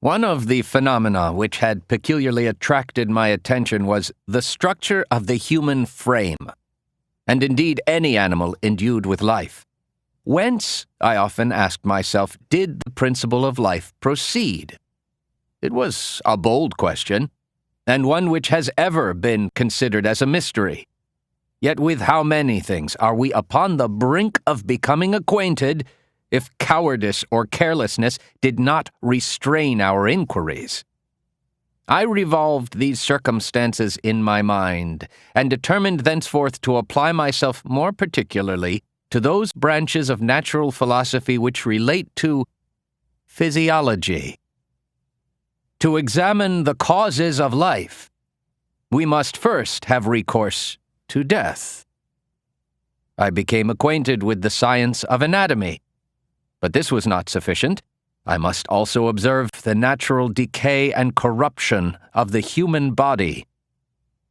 One of the phenomena which had peculiarly attracted my attention was the structure of the human frame, and indeed any animal endued with life. Whence, I often asked myself, did the principle of life proceed? It was a bold question, and one which has ever been considered as a mystery. Yet with how many things are we upon the brink of becoming acquainted if cowardice or carelessness did not restrain our inquiries? I revolved these circumstances in my mind, and determined thenceforth to apply myself more particularly to those branches of natural philosophy which relate to physiology. To examine the causes of life, we must first have recourse to death. I became acquainted with the science of anatomy, but this was not sufficient. I must also observe the natural decay and corruption of the human body.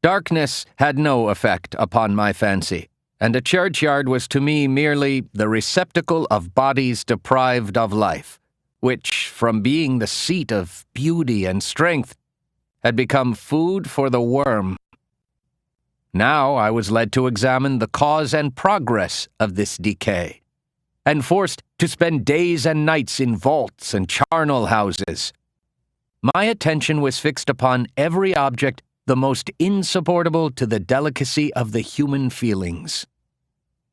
Darkness had no effect upon my fancy, and a churchyard was to me merely the receptacle of bodies deprived of life, which, from being the seat of beauty and strength, had become food for the worm. Now I was led to examine the cause and progress of this decay, and forced to spend days and nights in vaults and charnel houses. My attention was fixed upon every object the most insupportable to the delicacy of the human feelings.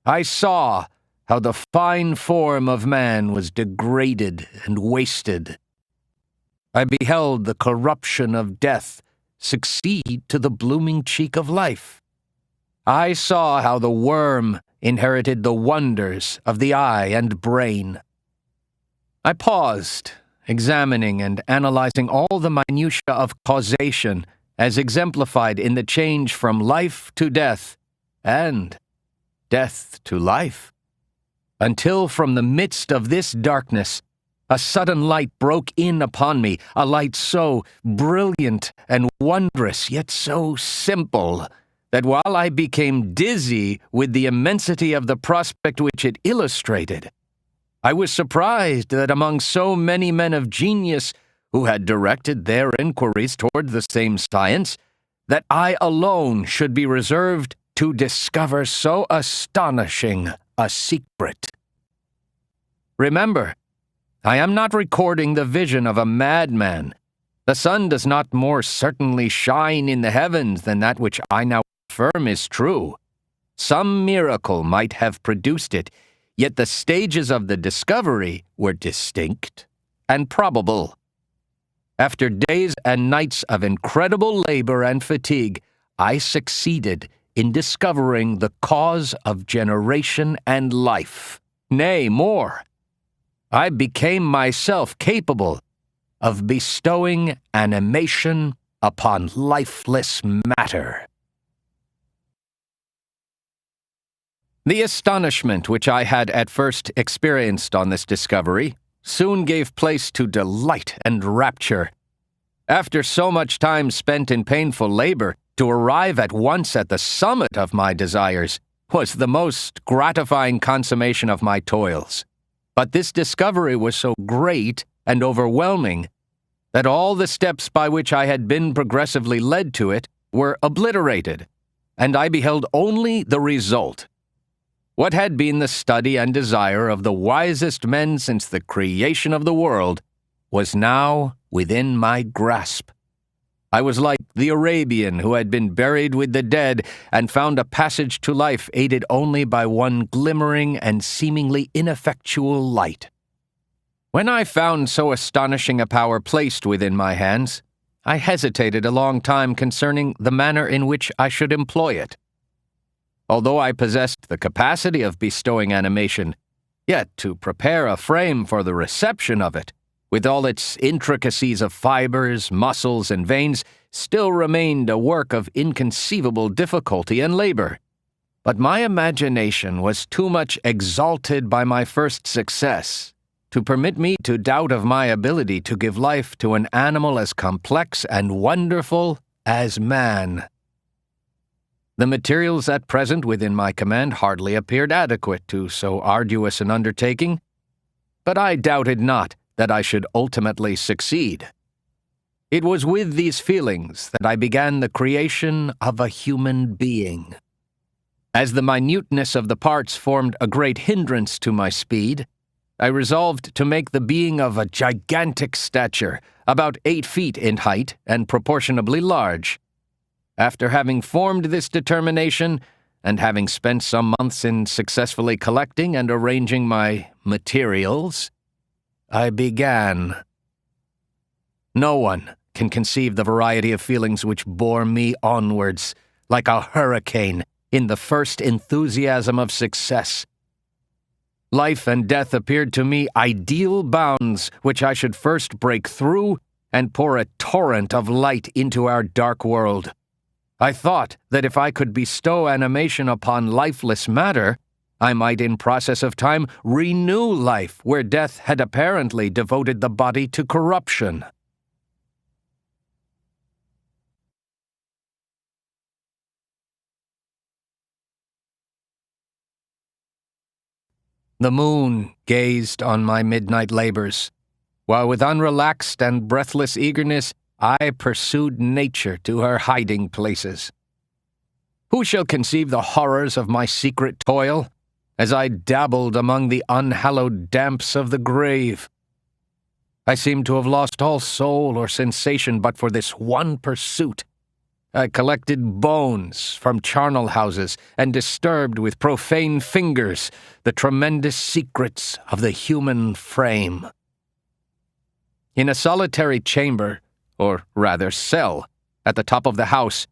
I saw how the fine form of man was degraded and wasted. I beheld the corruption of death succeed to the blooming cheek of life. I saw how the worm inherited the wonders of the eye and brain. I paused, examining and analyzing all the minutiae of causation as exemplified in the change from life to death and death to life, until from the midst of this darkness a sudden light broke in upon me, a light so brilliant and wondrous, yet so simple, that while I became dizzy with the immensity of the prospect which it illustrated, I was surprised that among so many men of genius who had directed their inquiries toward the same science, that I alone should be reserved to discover so astonishing a secret. Remember, I am not recording the vision of a madman. The sun does not more certainly shine in the heavens than that which I now affirm is true. Some miracle might have produced it, yet the stages of the discovery were distinct and probable. After days and nights of incredible labor and fatigue, I succeeded in discovering the cause of generation and life. Nay, more, I became myself capable of bestowing animation upon lifeless matter. The astonishment which I had at first experienced on this discovery soon gave place to delight and rapture. After so much time spent in painful labor, to arrive at once at the summit of my desires was the most gratifying consummation of my toils. But this discovery was so great and overwhelming that all the steps by which I had been progressively led to it were obliterated, and I beheld only the result. What had been the study and desire of the wisest men since the creation of the world was now within my grasp. I was like the Arabian who had been buried with the dead and found a passage to life aided only by one glimmering and seemingly ineffectual light. When I found so astonishing a power placed within my hands, I hesitated a long time concerning the manner in which I should employ it. Although I possessed the capacity of bestowing animation, yet to prepare a frame for the reception of it, with all its intricacies of fibers, muscles, and veins, still remained a work of inconceivable difficulty and labor. But my imagination was too much exalted by my first success to permit me to doubt of my ability to give life to an animal as complex and wonderful as man. The materials at present within my command hardly appeared adequate to so arduous an undertaking, but I doubted not that I should ultimately succeed. It was with these feelings that I began the creation of a human being. As the minuteness of the parts formed a great hindrance to my speed, I resolved to make the being of a gigantic stature, about 8 feet in height and proportionably large. After having formed this determination, and having spent some months in successfully collecting and arranging my materials, I began. No one can conceive the variety of feelings which bore me onwards, like a hurricane, in the first enthusiasm of success. Life and death appeared to me ideal bounds which I should first break through and pour a torrent of light into our dark world. I thought that if I could bestow animation upon lifeless matter, I might in process of time renew life where death had apparently devoted the body to corruption. The moon gazed on my midnight labors, while with unrelaxed and breathless eagerness I pursued nature to her hiding places. Who shall conceive the horrors of my secret toil, as I dabbled among the unhallowed damps of the grave? I seemed to have lost all soul or sensation but for this one pursuit. I collected bones from charnel houses and disturbed with profane fingers the tremendous secrets of the human frame. In a solitary chamber, or rather cell, at the top of the house,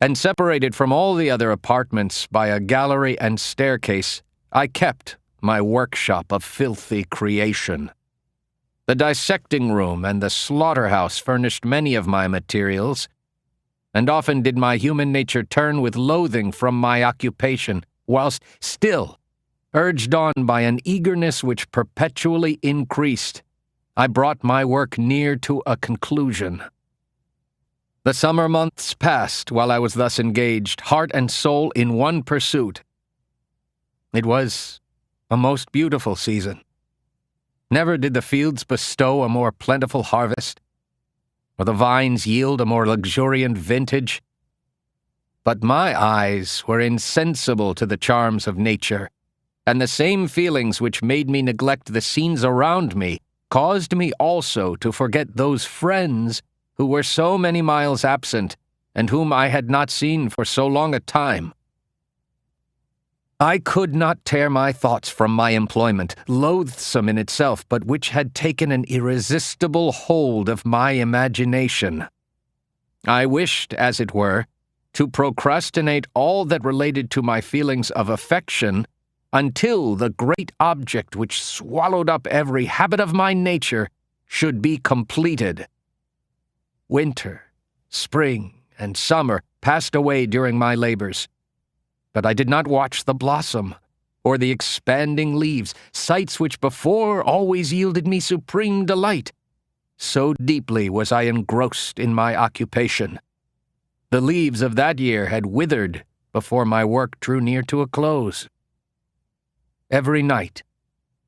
and separated from all the other apartments by a gallery and staircase, I kept my workshop of filthy creation. The dissecting room and the slaughterhouse furnished many of my materials, and often did my human nature turn with loathing from my occupation, whilst still, urged on by an eagerness which perpetually increased, I brought my work near to a conclusion. The summer months passed while I was thus engaged, heart and soul in one pursuit. It was a most beautiful season. Never did the fields bestow a more plentiful harvest, or the vines yield a more luxuriant vintage. But my eyes were insensible to the charms of nature, and the same feelings which made me neglect the scenes around me caused me also to forget those friends who were so many miles absent, and whom I had not seen for so long a time. I could not tear my thoughts from my employment, loathsome in itself, but which had taken an irresistible hold of my imagination. I wished, as it were, to procrastinate all that related to my feelings of affection until the great object which swallowed up every habit of my nature should be completed. Winter, spring, and summer passed away during my labors, but I did not watch the blossom, or the expanding leaves, sights which before always yielded me supreme delight. So deeply was I engrossed in my occupation. The leaves of that year had withered before my work drew near to a close. Every night,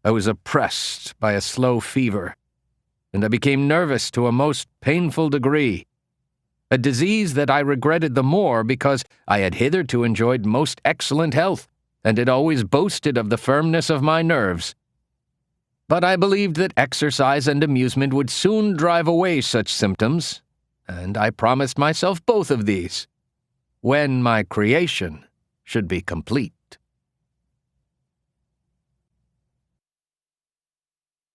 I was oppressed by a slow fever, and I became nervous to a most painful degree. A disease that I regretted the more because I had hitherto enjoyed most excellent health, and had always boasted of the firmness of my nerves. But I believed that exercise and amusement would soon drive away such symptoms, and I promised myself both of these, when my creation should be complete.